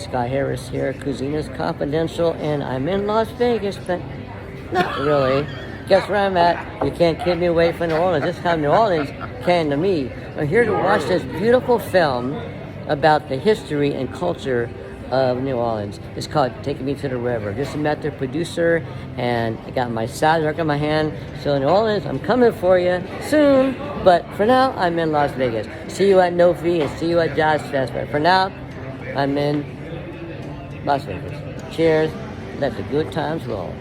Scott Harris here, Cuisineist Confidential, and I'm in Las Vegas, but not really. Guess where I'm at? You can't keep me away from New Orleans. This is how New Orleans came to me. I'm here to watch this beautiful film about the history and culture of New Orleans. It's called Taking Me to the River. Just met the producer, and I got my soundtrack in my hand. So New Orleans, I'm coming for you soon. But for now, I'm in Las Vegas. See you at No Fee and see you at Jazz Fest. But for now, I'm in Las Vegas. Cheers. Let the good times roll.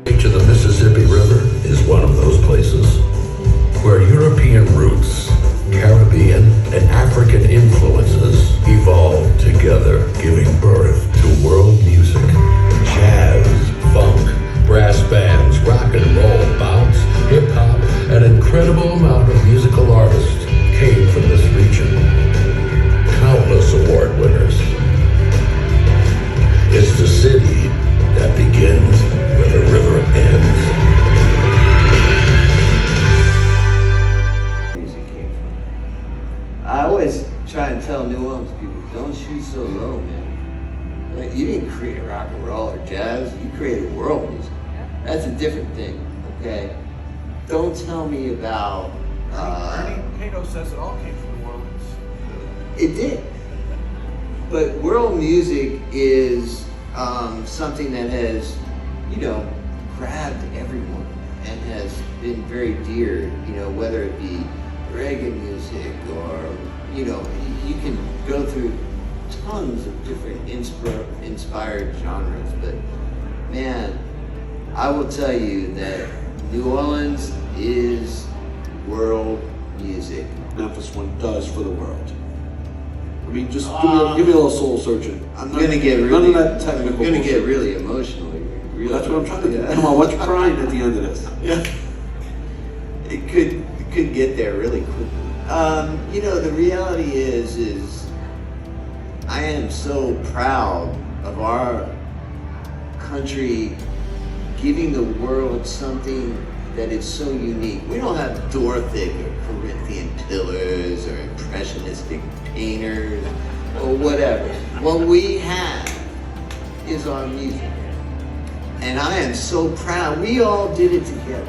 Reach of the Mississippi River is one of those places where European roots, Caribbean, and African influences evolved together, giving birth to world music. Jazz, funk, brass bands, rock and roll, bounce, hip-hop, an incredible amount of musical artists came from this region. Countless award winners. It's the city that begins where the river ends. I always try and tell New Orleans people, don't shoot so low, man. Like, you didn't create rock and roll or jazz, you created world music. That's a different thing, okay? Don't tell me about... Cato says it all came from New Orleans. It did. But world music is something that has, grabbed everyone and has been very dear, whether it be reggae music or, you can go through tons of different inspired genres, but man, I will tell you that New Orleans is world music. Memphis one does for the world. I mean, just give me a little soul searching. I'm gonna get really, really emotional here. Really. That's what I'm trying to do. Come on, what's crying at the end of this? Yeah. It could get there really quickly. The reality is I am so proud of our country giving the world something that is so unique. We don't have Dorothic or Corinthian pillars or impressionistic painters or whatever. What we have is our music. And I am so proud. We all did it together.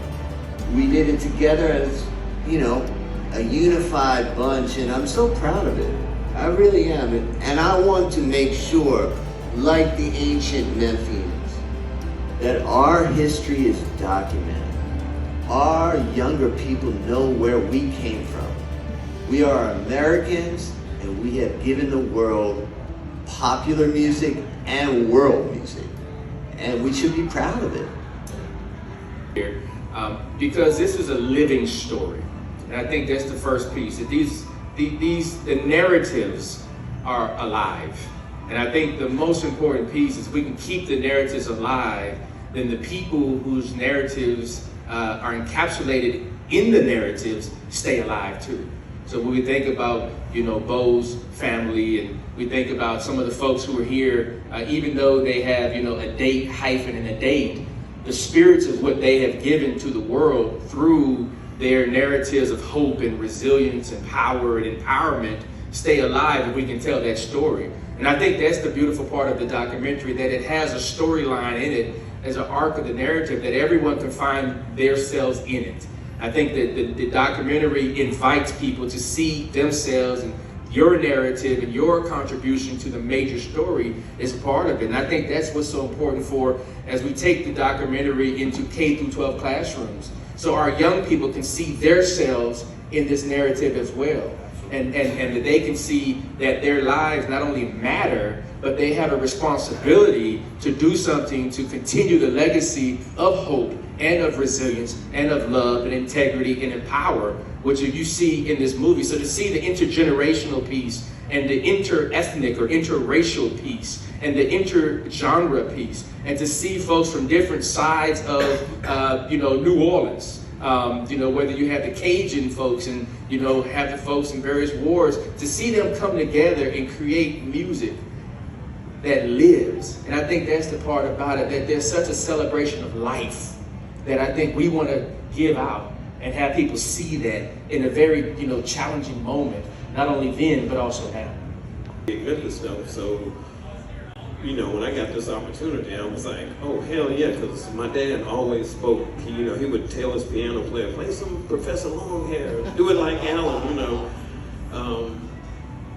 We did it together as, a unified bunch, and I'm so proud of it. I really am. And I want to make sure, like the ancient Memphians, that our history is documented. Our younger people know where we came from. We are Americans, and we have given the world popular music and world music. And we should be proud of it. Because this is a living story. And I think that's the first piece, that the narratives are alive. And I think the most important piece is we can keep the narratives alive, then the people whose narratives are encapsulated in the narratives stay alive too. So when we think about, Bo's family, and we think about some of the folks who are here, even though they have, a date hyphen and a date, the spirits of what they have given to the world through their narratives of hope and resilience and power and empowerment stay alive, and we can tell that story. And I think that's the beautiful part of the documentary, that it has a storyline in it as an arc of the narrative that everyone can find themselves in it. I think that the documentary invites people to see themselves, and your narrative and your contribution to the major story is part of it. And I think that's what's so important for, as we take the documentary into K through 12 classrooms, so our young people can see themselves in this narrative as well. And that they can see that their lives not only matter, but they have a responsibility to do something to continue the legacy of hope and of resilience and of love and integrity and power, which you see in this movie. So to see the intergenerational piece and the inter-ethnic or interracial piece and the inter-genre piece, and to see folks from different sides of New Orleans, whether you have the Cajun folks and have the folks in various wars, to see them come together and create music that lives. And I think that's the part about it, that there's such a celebration of life that I think we want to give out and have people see that in a very challenging moment not only then, but also now. Good and stuff. So, you know, when I got this opportunity, I was like, oh, hell yeah, because my dad always spoke, he would tell his piano player, play some Professor Longhair, do it like Alan, you know.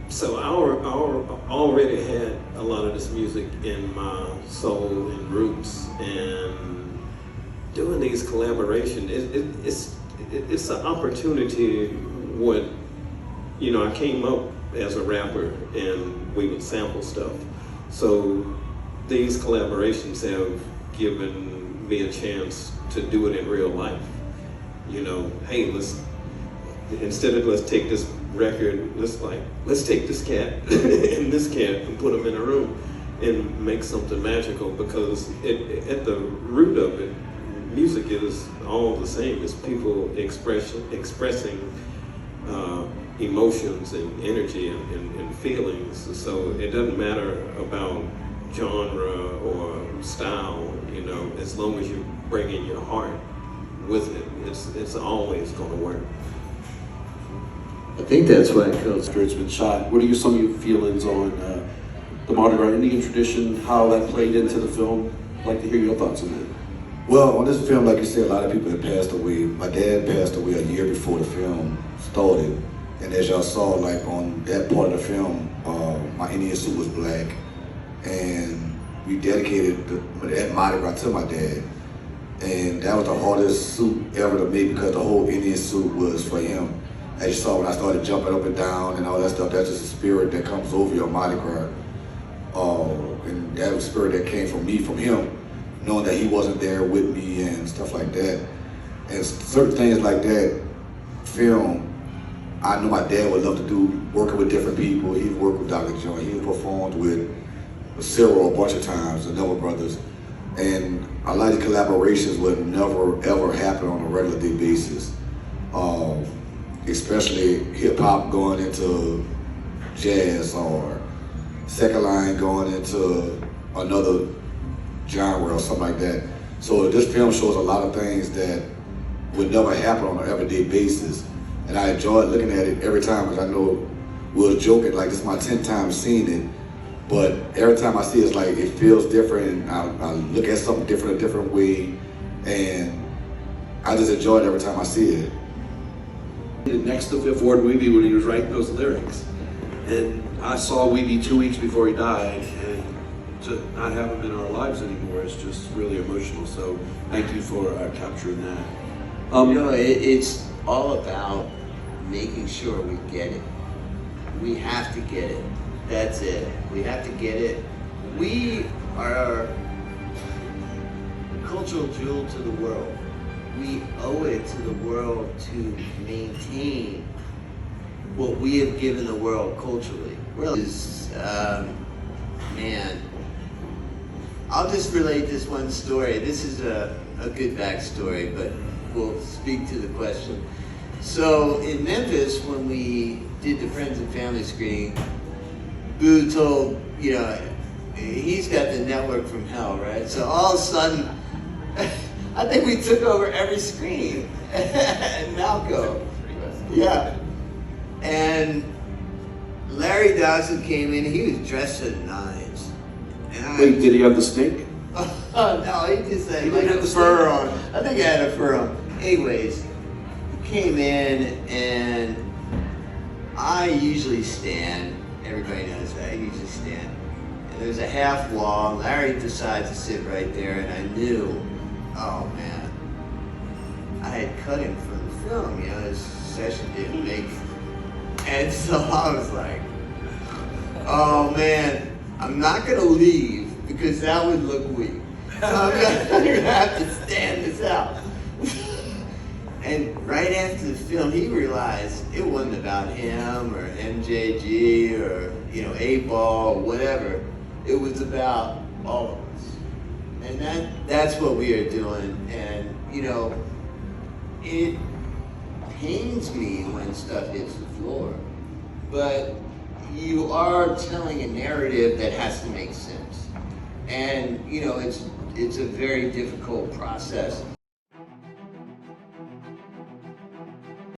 So I already had a lot of this music in my soul and roots, and doing these collaborations, it's an opportunity. What, you know, I came up as a rapper and we would sample stuff. So these collaborations have given me a chance to do it in real life. You know, hey, instead of let's take this record, let's take this cat and this cat and put them in a room and make something magical, because at the root of it, music is all the same. It's people expressing emotions and energy and feelings. So it doesn't matter about genre or style, you know, as long as you bring in your heart with it, it's always going to work. I think that's why it's been shot. What are some of your feelings on the Mardi Gras Indian tradition, how that played into the film? I'd like to hear your thoughts on that. Well, on this film, like you said, a lot of people have passed away. My dad passed away a year before the film started. And as y'all saw, like on that part of the film, my Indian suit was black. And we dedicated that Mardi Gras to my dad. And that was the hardest suit ever to make, because the whole Indian suit was for him. As you saw when I started jumping up and down and all that stuff, that's just a spirit that comes over your Mardi Gras. And that was a spirit that came from me, from him, knowing that he wasn't there with me and stuff like that. And certain things like that, film, I know my dad would love to do, working with different people. He worked with Dr. John, he performed with Cyril a bunch of times, the Neville Brothers. And a lot of collaborations would never ever happen on a regular day basis. Especially hip hop going into jazz, or second line going into another genre or something like that. So this film shows a lot of things that would never happen on an everyday basis. And I enjoyed looking at it every time, because I know we were joking, like this is my 10th time seeing it. But every time I see it, it's like it feels different. I look at something different, a different way. And I just enjoy it every time I see it. Next to Fifth Ward Weeby when he was writing those lyrics. And I saw Weeby 2 weeks before he died, and to not have him in our lives anymore is just really emotional. So thank you for capturing that. You know, it's all about making sure we get it. We have to get it. That's it. We have to get it. We are a cultural jewel to the world. We owe it to the world to maintain what we have given the world culturally. Really, man, I'll just relate this one story. This is a good backstory, but we'll speak to the question. So in Memphis, when we did the Friends and Family screening, Boo told, you know, he's got the network from hell, right? So all of a sudden, I think we took over every screen at Malco. Yeah. And Larry Dawson came in, he was dressed to the nines. And Wait, did he have the snake? No, he just had like a fur on. I think I had a fur on. Anyways, he came in, and I usually stand. Everybody knows that. I usually stand. And there's a half wall. Larry decided to sit right there, and I knew, oh man, I had cut him from the film. You know, his session didn't make it. And so I was like, oh man, I'm not gonna leave because that would look weak. So I'm gonna have to stand this out. And right after the film, he realized it wasn't about him or MJG or, you know, 8-Ball or whatever. It was about all of us. And that's what we are doing. And, you know, it pains me when stuff hits the floor. But you are telling a narrative that has to make sense. And, you know, it's a very difficult process.